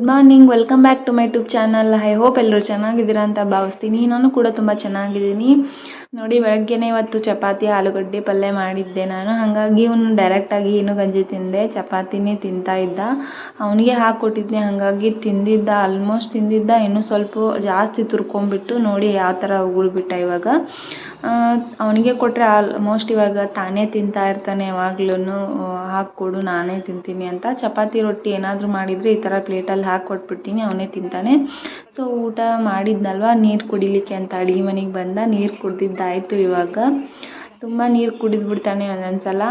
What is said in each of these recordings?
Morning, welcome back to my YouTube channel. I hope ಎಲ್ಲರೂ ಚೆನ್ನಾಗಿದ್ದೀರಾ ಅಂತ ಭಾವಿಸ್ತೀನಿ. ನಾನು ಕೂಡ ತುಂಬ ಚೆನ್ನಾಗಿದ್ದೀನಿ. ನೋಡಿ, ಬೆಳಗ್ಗೆನೇ ಇವತ್ತು ಚಪಾತಿ ಆಲೂಗಡ್ಡೆ ಪಲ್ಯ ಮಾಡಿದ್ದೆ ನಾನು. ಹಾಗಾಗಿ ಇವನು ಡೈರೆಕ್ಟಾಗಿ ಏನು ಗಂಜಿ ತಿಂದೆ, ಚಪಾತಿನೇ ತಿಂತಾ ಇದ್ದ. ಅವನಿಗೆ ಹಾಕ್ಕೊಟ್ಟಿದ್ದೆ, ಹಾಗಾಗಿ ತಿಂದಿದ್ದ, ಆಲ್ಮೋಸ್ಟ್ ತಿಂದಿದ್ದ. ಇನ್ನೂ ಸ್ವಲ್ಪ ಜಾಸ್ತಿ ತುರ್ಕೊಂಡ್ಬಿಟ್ಟು ನೋಡಿ ಯಾವ ಥರ ಉಗುಳ್ಬಿಟ್ಟ. ಇವಾಗ ಅವನಿಗೆ ಕೊಟ್ಟರೆ ಆಲ್ಮೋಸ್ಟ್ ಇವಾಗ ತಾನೇ ತಿಂತಾ ಇರ್ತಾನೆ. ಯಾವಾಗ್ಲೂ ಹಾಕ್ಕೊಡು, ನಾನೇ ತಿಂತೀನಿ ಅಂತ. ಚಪಾತಿ ರೊಟ್ಟಿ ಏನಾದರೂ ಮಾಡಿದರೆ ಈ ಥರ ಪ್ಲೇಟಲ್ಲಿ ಹಾಕ್ಕೊಟ್ಬಿಡ್ತೀನಿ, ಅವನೇ ತಿಂತಾನೆ. ಸೊ ಊಟ ಮಾಡಿದ್ನಲ್ವ, ನೀರು ಕುಡಿಲಿಕ್ಕೆ ಅಂತ ಅಡುಗೆ ಮನೆಗೆ ಬಂದ. ನೀರು ಕುಡ್ದಿದ್ದಾಯಿತು. ಇವಾಗ ತುಂಬ ನೀರು ಕುಡಿದ್ಬಿಡ್ತಾನೆ ಒಂದೊಂದ್ಸಲ.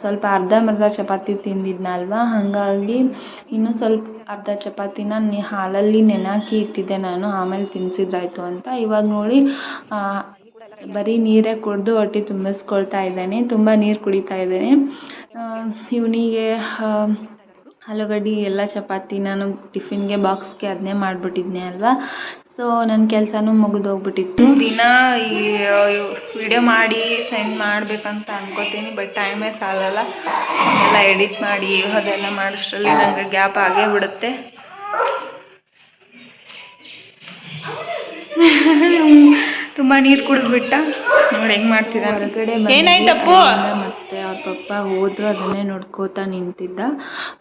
ಸ್ವಲ್ಪ ಅರ್ಧಂಬರ್ಧ ಚಪಾತಿ ತಿಂದಿದ್ನಲ್ವ, ಹಾಗಾಗಿ ಇನ್ನೂ ಸ್ವಲ್ಪ ಅರ್ಧ ಚಪಾತಿನ ಹಾಲಲ್ಲಿ ನೆನೆಹಾಕಿ ಇಟ್ಟಿದ್ದೆ ನಾನು, ಆಮೇಲೆ ತಿನ್ನಿಸಿದ್ರಾಯ್ತು ಅಂತ. ಇವಾಗ ನೋಡಿ ಬರೀ ನೀರೇ ಕುಡಿದು ಹೊಟ್ಟೆ ತುಂಬಿಸ್ಕೊಳ್ತಾ ಇದ್ದಾನೆ. ತುಂಬ ನೀರು ಕುಡಿತಾ ಇದ್ದಾನೆ. ಇವನಿಗೆ ಆಲೂಗಡ್ಡೆ ಎಲ್ಲ ಚಪಾತಿ ನಾನು ಟಿಫಿನ್ಗೆ ಬಾಕ್ಸ್ಗೆ ಅದನ್ನೇ ಮಾಡಿಬಿಟ್ಟಿದ್ದೆ ಅಲ್ವಾ. ಸೊ ನನ್ನ ಕೆಲಸನೂ ಮುಗಿದೋಗ್ಬಿಟ್ಟಿತ್ತು. ದಿನ ಈ ವಿಡಿಯೋ ಮಾಡಿ ಸೆಂಡ್ ಮಾಡಬೇಕಂತ ಅನ್ಕೋತೀನಿ, ಬಟ್ ಟೈಮೇ ಸಾಲಲ್ಲ. ಎಲ್ಲ ಎಡಿಟ್ ಮಾಡಿ ಅದೆಲ್ಲ ಮಾಡೋಷ್ಟರಲ್ಲಿ ನನಗೆ ಗ್ಯಾಪ್ ಆಗೇ ಬಿಡುತ್ತೆ. ತುಂಬ ನೀರು ಕುಡಿದ್ಬಿಟ್ಟ. ನೋಡಿ ಹೆಂಗೆ ಮಾಡ್ತಿದ್ದಾನೆ. ಹೊರಗಡೆ ಏನಾಯ್ತಪ್ಪು ಮತ್ತೆ ಅವ್ರ ಪಪ್ಪ ಹೋದ್ರು, ಅದನ್ನೇ ನೋಡ್ಕೋತಾ ನಿಂತಿದ್ದ.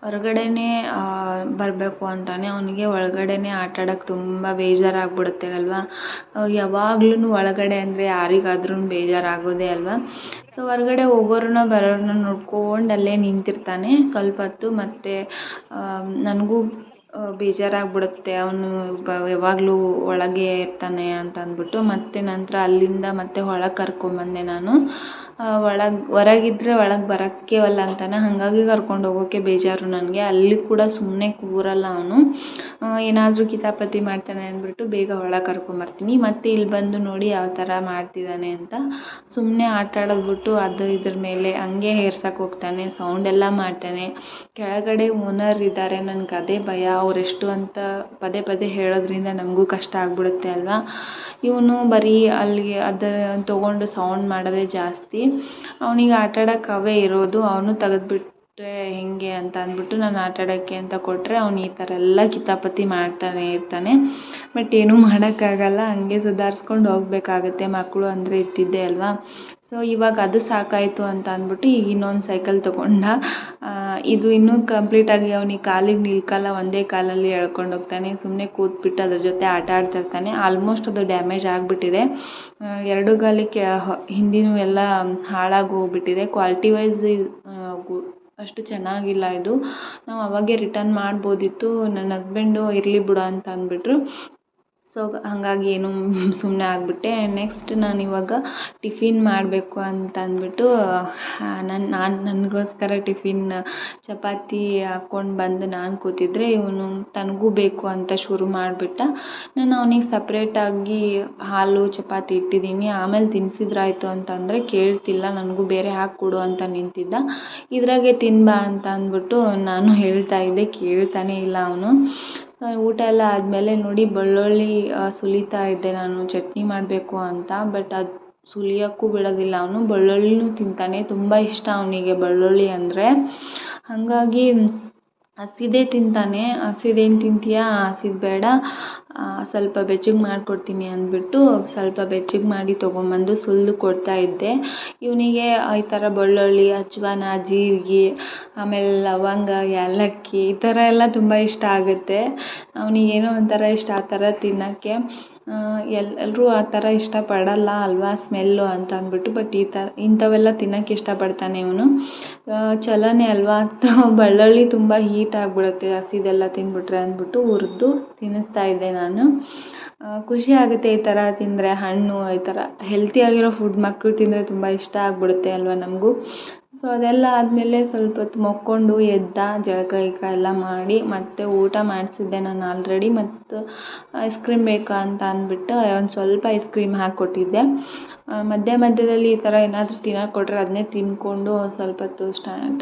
ಹೊರಗಡೆನೇ ಬರಬೇಕು ಅಂತಾನೆ ಅವನಿಗೆ. ಒಳಗಡೆನೇ ಆಟ ಆಡೋಕ್ಕೆ ತುಂಬ ಬೇಜಾರಾಗ್ಬಿಡುತ್ತೆ ಅಲ್ವಾ. ಯಾವಾಗ್ಲೂ ಒಳಗಡೆ ಅಂದರೆ ಯಾರಿಗಾದ್ರೂ ಬೇಜಾರಾಗೋದೇ ಅಲ್ವಾ. ಸೊ ಹೊರಗಡೆ ಹೋಗೋರನ್ನ ಬರೋರನ್ನ ನೋಡ್ಕೊಂಡು ಅಲ್ಲೇ ನಿಂತಿರ್ತಾನೆ ಸ್ವಲ್ಪ ಹೊತ್ತು. ಮತ್ತು ನನಗೂ ಬೇಜಾರಾಗ್ಬಿಡುತ್ತೆ, ಅವನು ಯಾವಾಗಲೂ ಒಳಗೆ ಇರ್ತಾನೆ ಅಂತ ಅಂದ್ಬಿಟ್ಟು. ಮತ್ತು ನಂತರ ಅಲ್ಲಿಂದ ಮತ್ತೆ ಒಳಗೆ ಕರ್ಕೊಂಬಂದೆ ನಾನು. ಹೊರಗಿದ್ರೆ ಒಳಗೆ ಬರೋಕ್ಕೆ ಒಲ್ಲ ಅಂತಾನೆ, ಹಾಗಾಗಿ ಕರ್ಕೊಂಡು ಹೋಗೋಕ್ಕೆ ಬೇಜಾರು ನನಗೆ. ಅಲ್ಲಿ ಕೂಡ ಸುಮ್ಮನೆ ಕೂರಲ್ಲ ಅವನು, ಏನಾದರೂ ಕಿತಾಪತಿ ಮಾಡ್ತಾನೆ ಅಂದ್ಬಿಟ್ಟು ಬೇಗ ಒಳಗೆ ಕರ್ಕೊಂಬರ್ತೀನಿ. ಮತ್ತು ಇಲ್ಲಿ ಬಂದು ನೋಡಿ ಯಾವ ಥರ ಮಾಡ್ತಿದ್ದಾನೆ ಅಂತ. ಸುಮ್ಮನೆ ಆಟ ಆಡೋದ್ಬಿಟ್ಟು ಅದು ಇದ್ರ ಮೇಲೆ ಹಂಗೆ ಹೇರ್ಸಕ್ಕೆ ಹೋಗ್ತಾನೆ, ಸೌಂಡೆಲ್ಲ ಮಾಡ್ತಾನೆ. ಕೆಳಗಡೆ ಓನರ್ ಇದ್ದಾರೆ, ನನಗೆ ಅದೇ ಭಯ. ಅವರೆಷ್ಟು ಅಂತ ಪದೇ ಪದೇ ಹೇಳೋದ್ರಿಂದ ನಮಗೂ ಕಷ್ಟ ಆಗ್ಬಿಡುತ್ತೆ ಅಲ್ವಾ. ಇವನು ಬರೀ ಅಲ್ಲಿಗೆ ಅದರ ತೊಗೊಂಡು ಸೌಂಡ್ ಮಾಡೋದೇ ಜಾಸ್ತಿ. ಅವನಿಗೆ ಆಟ ಆಡೋಕ್ಕೆ ಅವೇ ಇರೋದು. ಅವನು ತೆಗೆದ್ಬಿಟ್ರೆ ಹೇಗೆ ಅಂತ ಅಂದ್ಬಿಟ್ಟು ನಾನು ಆಟ ಆಡೋಕ್ಕೆ ಅಂತ ಕೊಟ್ಟರೆ ಅವನು ಈ ಥರ ಎಲ್ಲ ಕಿತಾಪತಿ ಮಾಡ್ತಾನೆ ಇರ್ತಾನೆ. ಬಟ್ ಏನೂ ಮಾಡೋಕ್ಕಾಗಲ್ಲ, ಹಂಗೆ ಸುಧಾರಿಸ್ಕೊಂಡು ಹೋಗಬೇಕಾಗತ್ತೆ. ಮಕ್ಕಳು ಅಂದರೆ ಇದ್ದಿದ್ದೇ ಅಲ್ವಾ. ಸೊ ಇವಾಗ ಅದು ಸಾಕಾಯಿತು ಅಂತ ಅಂದ್ಬಿಟ್ಟು ಈಗ ಇನ್ನೊಂದು ಸೈಕಲ್ ತೊಗೊಂಡ. ಇದು ಇನ್ನೂ ಕಂಪ್ಲೀಟಾಗಿ ಅವನಿಗೆ ಕಾಲಿಗೆ ನಿಲ್ಕಲ್ಲ, ಒಂದೇ ಕಾಲಲ್ಲಿ ಎಳ್ಕೊಂಡು ಹೋಗ್ತಾನೆ. ಸುಮ್ಮನೆ ಕೂತ್ಬಿಟ್ಟು ಅದ್ರ ಜೊತೆ ಆಟ ಆಡ್ತಿರ್ತಾನೆ. ಆಲ್ಮೋಸ್ಟ್ ಅದು ಡ್ಯಾಮೇಜ್ ಆಗಿಬಿಟ್ಟಿದೆ. ಎರಡು ಗಾಲಿಗೆ ಹಿಂದಿನೂ ಎಲ್ಲ ಹಾಳಾಗಿ ಹೋಗ್ಬಿಟ್ಟಿದೆ. ಕ್ವಾಲಿಟಿ ವೈಸ್ ಅಷ್ಟು ಚೆನ್ನಾಗಿಲ್ಲ ಇದು. ನಾವು ಅವಾಗೇ ರಿಟರ್ನ್ ಮಾಡ್ಬೋದಿತ್ತು. ನನ್ನ ಹಸ್ಬೆಂಡು ಇರಲಿ ಬಿಡು ಅಂತ ಅಂದ್ಬಿಟ್ರು. ಸೊ ಹಾಗಾಗಿ ಏನು ಸುಮ್ಮನೆ ಆಗಿಬಿಟ್ಟೆ. ನೆಕ್ಸ್ಟ್ ನಾನು ಇವಾಗ ಟಿಫಿನ್ ಮಾಡಬೇಕು ಅಂತ ಅಂದ್ಬಿಟ್ಟು ನನಗೋಸ್ಕರ ಟಿಫಿನ್ ಚಪಾತಿ ಹಾಕ್ಕೊಂಡು ಬಂದು ನಾನು ಕೂತಿದ್ರೆ ಇವನು ತನಗೂ ಬೇಕು ಅಂತ ಶುರು ಮಾಡಿಬಿಟ್ಟ. ನಾನು ಅವನಿಗೆ ಸಪ್ರೇಟಾಗಿ ಹಾಲು ಚಪಾತಿ ಇಟ್ಟಿದ್ದೀನಿ, ಆಮೇಲೆ ತಿನ್ನಿಸಿದ್ರಾಯ್ತು ಅಂತಂದರೆ ಕೇಳ್ತಿಲ್ಲ. ನನಗೂ ಬೇರೆ ಹಾಕ್ಕೊಡು ಅಂತ ನಿಂತಿದ್ದ. ಇದ್ರಾಗೆ ತಿನ್ಬಾ ಅಂತ ಅಂದ್ಬಿಟ್ಟು ನಾನು ಹೇಳ್ತಾ ಇದ್ದೆ, ಕೇಳ್ತಾನೇ ಇಲ್ಲ ಅವನು. ಊಟ ಎಲ್ಲ ಆದಮೇಲೆ ನೋಡಿ ಬೆಳ್ಳುಳ್ಳಿ ಸುಲಿತಾ ಇದ್ದೆ ನಾನು, ಚಟ್ನಿ ಮಾಡಬೇಕು ಅಂತ. ಬಟ್ ಅದು ಸುಲಿಯೋಕ್ಕೂ ಬಿಡೋದಿಲ್ಲ ಅವನು. ಬೆಳ್ಳುಳ್ಳಿನೂ ತಿಂತಾನೆ, ತುಂಬ ಇಷ್ಟ ಅವನಿಗೆ ಬೆಳ್ಳುಳ್ಳಿ ಅಂದರೆ. ಹಾಗಾಗಿ ಹಸಿದೇ ತಿಂತಾನೆ. ಹಸಿದೇನು ತಿಂತೀಯಾ, ಹಸಿದು ಬೇಡ, ಸ್ವಲ್ಪ ಬೆಚ್ಚಗೆ ಮಾಡಿಕೊಡ್ತೀನಿ ಅಂದ್ಬಿಟ್ಟು ಸ್ವಲ್ಪ ಬೆಚ್ಚಗೆ ಮಾಡಿ ತೊಗೊಂಬಂದು ಸುಲಿದು ಕೊಡ್ತಾ ಇದ್ದೆ. ಇವನಿಗೆ ಈ ಥರ ಬೆಳ್ಳುಳ್ಳಿ, ಅಜ್ವಾನ, ಜೀರಿಗೆ, ಆಮೇಲೆ ಲವಂಗ, ಏಲಕ್ಕಿ ಈ ಥರ ಎಲ್ಲ ತುಂಬ ಇಷ್ಟ ಆಗುತ್ತೆ. ಅವನಿಗೇನೋ ಒಂಥರ ಇಷ್ಟ ಆ ಥರ ತಿನ್ನೋಕ್ಕೆ. ಎಲ್ಲರೂ ಆ ಥರ ಇಷ್ಟಪಡಲ್ಲ ಅಲ್ವಾ, ಸ್ಮೆಲ್ಲು ಅಂತ ಅಂದ್ಬಿಟ್ಟು. ಬಟ್ ಇಂಥವೆಲ್ಲ ತಿನ್ನೋಕ್ಕೆ ಇಷ್ಟಪಡ್ತಾನೆ ಇವನು. ಚಲೋನೇ ಅಲ್ವಾ. ಬೆಳ್ಳುಳ್ಳಿ ತುಂಬ ಹೀಟ್ ಆಗಿಬಿಡುತ್ತೆ ಹಸಿದೆಲ್ಲ ತಿಂದ್ಬಿಟ್ರೆ ಅಂದ್ಬಿಟ್ಟು ಹುರಿದು ತಿನ್ನಿಸ್ತಾ ಇದ್ದೆ ನಾನು. ಖುಷಿ ಆಗುತ್ತೆ ಈ ಥರ ತಿಂದರೆ. ಹಣ್ಣು ಈ ಥರ ಹೆಲ್ತಿಯಾಗಿರೋ ಫುಡ್ ಮಕ್ಕಳು ತಿಂದರೆ ತುಂಬ ಇಷ್ಟ ಆಗಿಬಿಡುತ್ತೆ ಅಲ್ವಾ ನಮಗೂ. ಸೊ ಅದೆಲ್ಲ ಆದಮೇಲೆ ಸ್ವಲ್ಪ ಹೊತ್ತು ಮಕ್ಕೊಂಡು ಎದ್ದ, ಜಳಕ ಗಿಳಕ ಎಲ್ಲ ಮಾಡಿ ಮತ್ತೆ ಊಟ ಮಾಡಿಸಿದ್ದೆ ನಾನು ಆಲ್ರೆಡಿ. ಮತ್ತು ಐಸ್ ಕ್ರೀಮ್ ಬೇಕಾ ಅಂತ ಅಂದ್ಬಿಟ್ಟು ಒಂದು ಸ್ವಲ್ಪ ಐಸ್ ಕ್ರೀಮ್ ಹಾಕ್ಕೊಟ್ಟಿದ್ದೆ. ಮಧ್ಯದಲ್ಲಿ ಈ ಥರ ಏನಾದರೂ ತಿನ್ನೋಕೆ ಕೊಟ್ಟರೆ ಅದನ್ನೇ ತಿಂದ್ಕೊಂಡು ಸ್ವಲ್ಪ ಹೊತ್ತು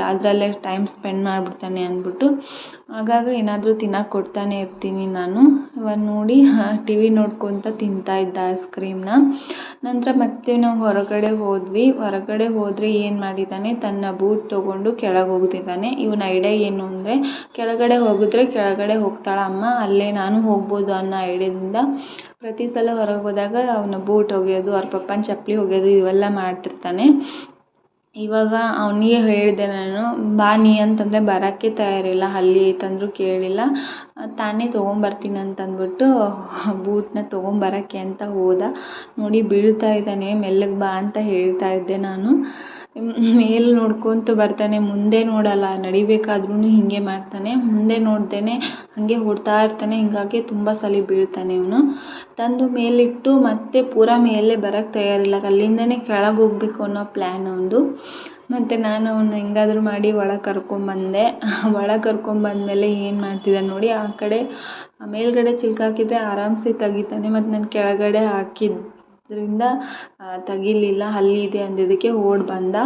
ಅದರಲ್ಲೇ ಟೈಮ್ ಸ್ಪೆಂಡ್ ಮಾಡಿಬಿಡ್ತಾನೆ ಅಂದ್ಬಿಟ್ಟು ಆಗಾಗ ಏನಾದರೂ ತಿನ್ನೋಕೆ ಕೊಡ್ತಾನೆ ಇರ್ತೀನಿ ನಾನು. ಇವಾಗ ನೋಡಿ ಟಿ ವಿ ನೋಡ್ಕೊತ ತಿಂತಾ ಇದ್ದ ಐಸ್ ಕ್ರೀಮ್ನ. ನಂತರ ಮತ್ತೆ ನಾವು ಹೊರಗಡೆ ಹೋದ್ವಿ. ಹೊರಗಡೆ ಹೋದರೆ ಏನು ಮಾಡಿದ್ದಾನೆ, ತನ್ನ ಬೂಟ್ ತೊಗೊಂಡು ಕೆಳಗೆ ಹೋಗ್ತಿದ್ದಾನೆ. ಇವನ ಐಡಿಯಾ ಏನು ಅಂದರೆ, ಕೆಳಗಡೆ ಹೋಗಿದ್ರೆ ಕೆಳಗಡೆ ಹೋಗ್ತಾಳೆ ಅಮ್ಮ, ಅಲ್ಲೇ ನಾನು ಹೋಗ್ಬೋದು ಅನ್ನೋ ಐಡಿಯಾದಿಂದ ಪ್ರತಿ ಸಲ ಹೊರಗೆ ಹೋದಾಗ ಅವನ ಬೂಟ್ ಒಗೆಯೋದು, ಅವ್ರ ಪಪ್ಪನ ಚಪ್ಪಲಿ ಒಗೆಯೋದು ಇವೆಲ್ಲ ಮಾಡ್ತಿರ್ತಾನೆ. ಇವಾಗ ಅವನಿಗೆ ಹೇಳಿದೆ ನಾನು, ಬಾ ನೀ ಅಂತಂದರೆ ಬರೋಕ್ಕೆ ತಯಾರಿಲ್ಲ, ಅಲ್ಲಿ ಐತಂದರೂ ಕೇಳಿಲ್ಲ, ತಾನೇ ತೊಗೊಂಬರ್ತೀನಿ ಅಂತಂದ್ಬಿಟ್ಟು ಬೂಟನ್ನ ತೊಗೊಂಬರೋಕ್ಕೆ ಅಂತ ಹೋದ. ನೋಡಿ ಬೀಳ್ತಾ ಇದ್ದಾನೆ, ಮೆಲ್ಲಗೆ ಬಾ ಅಂತ ಹೇಳ್ತಾ ಇದ್ದೆ ನಾನು. ಮೇಲೆ ನೋಡ್ಕೊತ ಬರ್ತಾನೆ, ಮುಂದೆ ನೋಡಲ್ಲ. ನಡಿಬೇಕಾದ್ರೂ ಹೀಗೆ ಮಾಡ್ತಾನೆ, ಮುಂದೆ ನೋಡ್ದೇನೆ ಹಾಗೆ ಓಡ್ತಾ ಇರ್ತಾನೆ. ಹೀಗಾಗಿ ತುಂಬ ಸಲ ಬೀಳ್ತಾನೆ ಇವನು. ತಂದು ಮೇಲಿಟ್ಟು ಮತ್ತೆ ಪೂರಾ ಮೇಲೆ ಬರೋಕ್ಕೆ ತಯಾರಿಲ್ಲ, ಅಲ್ಲಿಂದನೇ ಕೆಳಗೆ ಹೋಗ್ಬೇಕು ಅನ್ನೋ ಪ್ಲ್ಯಾನ್ ಅವನದು. ಮತ್ತು ನಾನು ಅವನ್ನ ಹೆಂಗಾದ್ರೂ ಮಾಡಿ ಒಳಗೆ ಕರ್ಕೊಂಬಂದೆ. ಒಳಗೆ ಕರ್ಕೊಂಬಂದಮೇಲೆ ಏನು ಮಾಡ್ತಿದ್ದಾನೆ ನೋಡಿ, ಆ ಕಡೆ ಮೇಲ್ಗಡೆ ಚಿಲ್ಕ ಹಾಕಿದರೆ ಆರಾಮ್ಸೆ ತೆಗಿತಾನೆ. ಮತ್ತು ನಾನು ಕೆಳಗಡೆ ಹಾಕಿದ್ರಿಂದ ತೆಗಿಲಿಲ್ಲ, ಅಲ್ಲಿದೆ ಅಂದಿದ್ದಕ್ಕೆ ಓಡಿ ಬಂದ.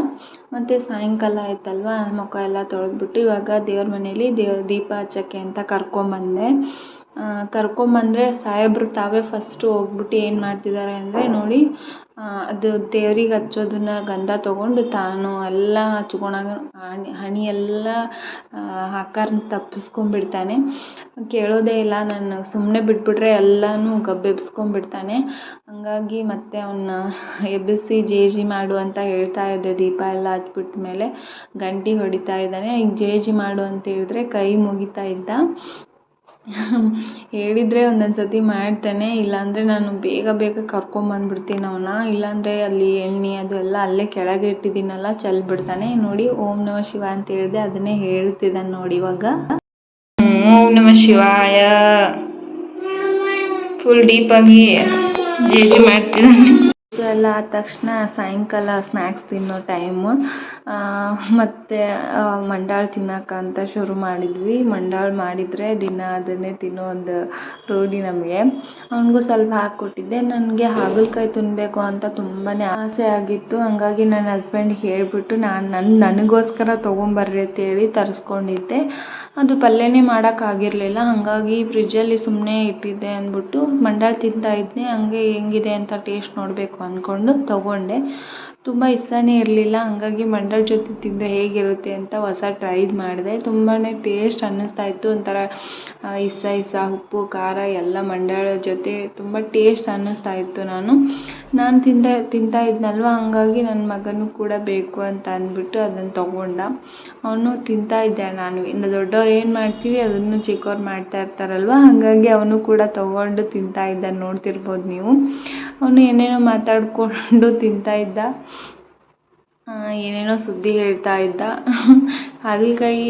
ಮತ್ತು ಸಾಯಂಕಾಲ ಆಯ್ತಲ್ವ, ಮುಖ ಎಲ್ಲ ತೊಳೆದ್ಬಿಟ್ಟು ಇವಾಗ ದೇವ್ರ ಮನೇಲಿ ದೀಪ ಹಚ್ಚೋಕ್ಕೆ ಅಂತ ಕರ್ಕೊಂಬಂದೆ. ಕರ್ಕೊಂಬಂದರೆ ಸಾಹೇಬ್ರು ತಾವೇ ಫಸ್ಟು ಹೋಗ್ಬಿಟ್ಟು ಏನು ಮಾಡ್ತಿದ್ದಾರೆ ಅಂದರೆ ನೋಡಿ, ಅದು ದೇವ್ರಿಗೆ ಹಚ್ಚೋದನ್ನ ಗಂಧ ತೊಗೊಂಡು ತಾನು ಎಲ್ಲ ಹಚ್ಕೊಳಗ ಹಣೆ ಎಲ್ಲ ಆಕಾರನ ತಪ್ಪಿಸ್ಕೊಂಡ್ಬಿಡ್ತಾನೆ. ಕೇಳೋದೇ ಇಲ್ಲ, ನಾನು ಸುಮ್ಮನೆ ಬಿಟ್ಬಿಟ್ರೆ ಎಲ್ಲನೂ ಗಬ್ಬೆಬ್ಸ್ಕೊಂಡ್ಬಿಡ್ತಾನೆ. ಹಂಗಾಗಿ ಮತ್ತೆ ಅವನ್ನ ಎಬ್ಬಿಸಿ ಜೇಜಿ ಮಾಡು ಅಂತ ಹೇಳ್ತಾ ಇದ್ದೆ. ದೀಪ ಎಲ್ಲ ಹಚ್ಬಿಟ್ಟ ಮೇಲೆ ಗಂಟೆ ಹೊಡಿತಾ ಇದ್ದಾನೆ. ಈಗ ಜೇಜಿ ಮಾಡು ಅಂತ ಹೇಳಿದ್ರೆ ಕೈ ಮುಗಿತಾ ಇದ್ದ. ಹೇಳಿದರೆ ಒಂದೊಂದು ಸತಿ ಮಾಡ್ತಾನೆ, ಇಲ್ಲಾಂದರೆ ನಾನು ಬೇಗ ಕರ್ಕೊಂಬಂದ್ಬಿಡ್ತೀನಿ ಅವನ್ನ. ಇಲ್ಲಾಂದರೆ ಅಲ್ಲಿ ಎಣ್ಣೆ ಅದು ಎಲ್ಲ ಅಲ್ಲೇ ಕೆಳಗೆ ಇಟ್ಟಿದ್ದೀನಲ್ಲ ಚೆಲ್ಬಿಡ್ತಾನೆ. ನೋಡಿ ಓಂ ನಮಃ ಶಿವ ಅಂತ ಹೇಳಿದೆ, ಅದನ್ನೇ ಹೇಳ್ತಿದ್ದಾನೆ ನೋಡಿ ಇವಾಗ. ಓಂ ನಮಃ ಶಿವಾಯ ಫುಲ್ ಡೀಪಾಗಿ ಜೇಜಿ ಮಾಡ್ತಿದ್ದಾನೆ. ಪೂಜೆ ಎಲ್ಲ ಆದ ತಕ್ಷಣ ಸಾಯಂಕಾಲ ಸ್ನ್ಯಾಕ್ಸ್ ತಿನ್ನೋ ಟೈಮು. ಮತ್ತು ಮಂಡಾಳು ತಿನ್ನೋಕ್ಕಂತ ಶುರು ಮಾಡಿದ್ವಿ. ಮಂಡಾಳು ಮಾಡಿದರೆ ದಿನ ಅದನ್ನೇ ತಿನ್ನೋ ಒಂದು ರೂಢಿ ನಮಗೆ. ಅವನಿಗೂ ಸ್ವಲ್ಪ ಹಾಕ್ಕೊಟ್ಟಿದ್ದೆ. ನನಗೆ ಹಾಗಲಕಾಯಿ ತಿನ್ನಬೇಕು ಅಂತ ತುಂಬಾ ಆಸೆ ಆಗಿತ್ತು. ಹಂಗಾಗಿ ನನ್ನ ಹಸ್ಬೆಂಡ್ಗೆ ಹೇಳಿಬಿಟ್ಟು ನನಗೋಸ್ಕರ ತೊಗೊಂಬರ್ರಿ ಅಂತೇಳಿ ತರಿಸ್ಕೊಂಡಿದ್ದೆ. ಅದು ಪಲ್ಯನೇ ಮಾಡೋಕ್ಕಾಗಿರಲಿಲ್ಲ. ಹಾಗಾಗಿ ಫ್ರಿಜ್ಜಲ್ಲಿ ಸುಮ್ಮನೆ ಇಟ್ಟಿದ್ದೆ ಅಂದ್ಬಿಟ್ಟು ಮಂಡಾಳು ತಿಂತಾಯಿದ್ದೆ. ಹಂಗೆ ಹೆಂಗಿದೆ ಅಂತ ಟೇಸ್ಟ್ ನೋಡಬೇಕು ಅಂದ್ಕೊಂಡು ತೊಗೊಂಡೆ. ತುಂಬ ಇಷ್ಟನೇ ಇರಲಿಲ್ಲ. ಹಂಗಾಗಿ ಮಂಡಾಳು ಜೊತೆ ತಿಂದರೆ ಹೇಗಿರುತ್ತೆ ಅಂತ ಹೊಸ ಟ್ರೈ ಮಾಡಿದೆ. ತುಂಬಾ ಟೇಸ್ಟ್ ಅನ್ನಿಸ್ತಾ ಇತ್ತು. ಒಂಥರ ಇಸ ಉಪ್ಪು ಖಾರ ಎಲ್ಲ ಮಂಡಾಳ ಜೊತೆ ತುಂಬ ಟೇಸ್ಟ್ ಅನ್ನಿಸ್ತಾ ಇತ್ತು. ನಾನು ತಿಂತಾ ಇದ್ನಲ್ವ, ಹಂಗಾಗಿ ನನ್ನ ಮಗನೂ ಕೂಡ ಬೇಕು ಅಂತ ಅಂದ್ಬಿಟ್ಟು ಅದನ್ನು ತೊಗೊಂಡ. ಅವನು ತಿಂತಾ ಇದ್ದೆ. ನಾನು ಇನ್ನು ದೊಡ್ಡವ್ರು ಏನು ಮಾಡ್ತೀವಿ ಅದನ್ನು ಚಿಕ್ಕವ್ರು ಮಾಡ್ತಾ ಇರ್ತಾರಲ್ವ, ಹಾಗಾಗಿ ಅವನು ಕೂಡ ತೊಗೊಂಡು ತಿಂತಾ ಇದ್ದ. ನೋಡ್ತಿರ್ಬೋದು ನೀವು. ಅವನು ಏನೇನೋ ಮಾತಾಡಿಕೊಂಡು ತಿಂತಾ ಇದ್ದ, ಏನೇನೋ ಸುದ್ದಿ ಹೇಳ್ತಾ ಇದ್ದ. ಹಾಗಲಕಾಯಿ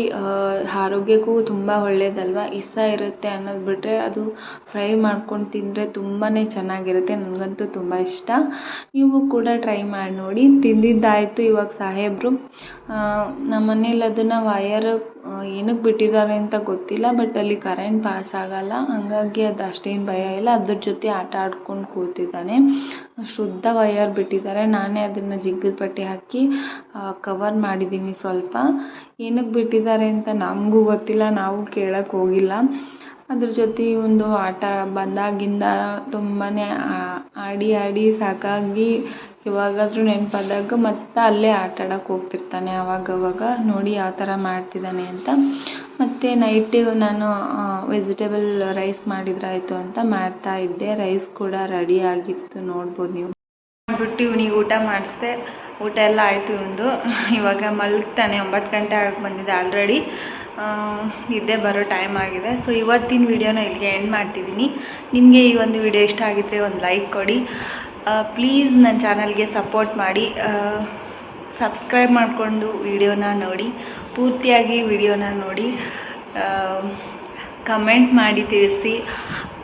ಆರೋಗ್ಯಕ್ಕೂ ತುಂಬ ಒಳ್ಳೆಯದಲ್ವ. ಇಷ್ಟ ಇರುತ್ತೆ ಅನ್ನೋದು ಬಿಟ್ಟರೆ ಅದು ಫ್ರೈ ಮಾಡ್ಕೊಂಡು ತಿಂದರೆ ತುಂಬಾ ಚೆನ್ನಾಗಿರುತ್ತೆ. ನನಗಂತೂ ತುಂಬ ಇಷ್ಟ. ನೀವು ಕೂಡ ಟ್ರೈ ಮಾಡಿ ನೋಡಿ. ತಿಂದಿದ್ದಾಯಿತು. ಇವಾಗ ಸಾಹೇಬರು ನಮ್ಮ ಮನೇಲಿ ಅದನ್ನು ವಯರ್ ಏನಕ್ಕೆ ಬಿಟ್ಟಿದ್ದಾರೆ ಅಂತ ಗೊತ್ತಿಲ್ಲ, ಬಟ್ ಅಲ್ಲಿ ಕರೆಂಟ್ ಪಾಸ್ ಆಗೋಲ್ಲ. ಹಂಗಾಗಿ ಅದು ಅಷ್ಟೇನು ಭಯ ಇಲ್ಲ. ಅದ್ರ ಜೊತೆ ಆಟ ಆಡ್ಕೊಂಡು ಕೂತಿದ್ದಾನೆ. ಶುದ್ಧ ವಯರ್ ಬಿಟ್ಟಿದ್ದಾರೆ. ನಾನೇ ಅದನ್ನು ಜಿಗ್ಗದ ಪಟ್ಟಿ ಹಾಕಿ ಕವರ್ ಮಾಡಿದ್ದೀನಿ ಸ್ವಲ್ಪ. ಏನಕ್ಕೆ ಬಿಟ್ಟಿದ್ದಾರೆ ಅಂತ ನಮಗೂ ಗೊತ್ತಿಲ್ಲ, ನಾವು ಕೇಳಕ್ಕೆ ಹೋಗಿಲ್ಲ. ಅದ್ರ ಜೊತೆ ಒಂದು ಆಟ ಬಂದಾಗಿಂದ ತುಂಬಾ ಆಡಿ ಸಾಕಾಗಿ ಇವಾಗಾದರೂ ನೆನಪಾದಾಗ ಮತ್ತೆ ಅಲ್ಲೇ ಆಟ ಆಡೋಕ್ಕೆ ಹೋಗ್ತಿರ್ತಾನೆ ಆವಾಗವಾಗ. ನೋಡಿ ಯಾವ ಥರ ಮಾಡ್ತಿದ್ದಾನೆ ಅಂತ. ಮತ್ತು ನೈಟಿಗೆ ನಾನು ವೆಜಿಟೇಬಲ್ ರೈಸ್ ಮಾಡಿದ್ರಾಯಿತು ಅಂತ ಮಾಡ್ತಾಯಿದ್ದೆ. ರೈಸ್ ಕೂಡ ರೆಡಿ ಆಗಿತ್ತು, ನೋಡ್ಬೋದು ನೀವು. ಮಾಡಿಬಿಟ್ಟು ಇವನಿಗೆ ಊಟ ಮಾಡಿಸ್ದೆ. ಊಟ ಎಲ್ಲ ಆಯಿತು ಇವಂದು. ಇವಾಗ ಮಲಗ್ತಾನೆ. 9 ಗಂಟೆ ಆಗಿ ಬಂದಿದೆ ಆಲ್ರೆಡಿ. ನಿದ್ದೆ ಬರೋ ಟೈಮ್ ಆಗಿದೆ. ಸೊ ಇವತ್ತಿನ ವಿಡಿಯೋನ ಇಲ್ಲಿಗೆ ಎಂಡ್ ಮಾಡ್ತಿದ್ದೀನಿ. ನಿಮಗೆ ಈ ಒಂದು ವಿಡಿಯೋ ಇಷ್ಟ ಆಗಿದ್ದರೆ ಒಂದು ಲೈಕ್ ಕೊಡಿ. ಪ್ಲೀಸ್ ನನ್ನ ಚಾನಲ್ಗೆ ಸಪೋರ್ಟ್ ಮಾಡಿ. ಸಬ್ಸ್ಕ್ರೈಬ್ ಮಾಡಿಕೊಂಡು ವಿಡಿಯೋನ ನೋಡಿ, ಪೂರ್ತಿಯಾಗಿ ವಿಡಿಯೋನ ನೋಡಿ. ಕಮೆಂಟ್ ಮಾಡಿ ತಿಳಿಸಿ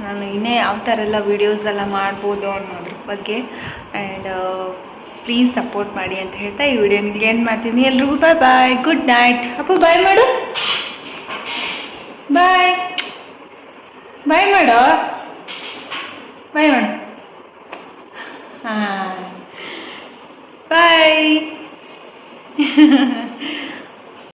ನಾನು ಇನ್ನೇ ಯಾವ ಥರ ಎಲ್ಲ ವೀಡಿಯೋಸ್ ಎಲ್ಲ ಮಾಡ್ಬೋದು ಅನ್ನೋದ್ರ ಬಗ್ಗೆ. ಆ್ಯಂಡ್ ಪ್ಲೀಸ್ ಸಪೋರ್ಟ್ ಮಾಡಿ ಅಂತ ಹೇಳ್ತಾ ಈ ವಿಡಿಯೋ ನಿಮಗೆ ಏನು ಮಾಡ್ತೀನಿ. ಎಲ್ರಿಗೂ ಬಾಯ್, ಗುಡ್ ನೈಟ್. ಅಪ್ಪ ಬಾಯ್ ಮಾಡು, ಬಾಯ್ ಬಾಯ್ ಮಾಡು, ಬಾಯ್ ಮಾಡು. ಹಾಂ.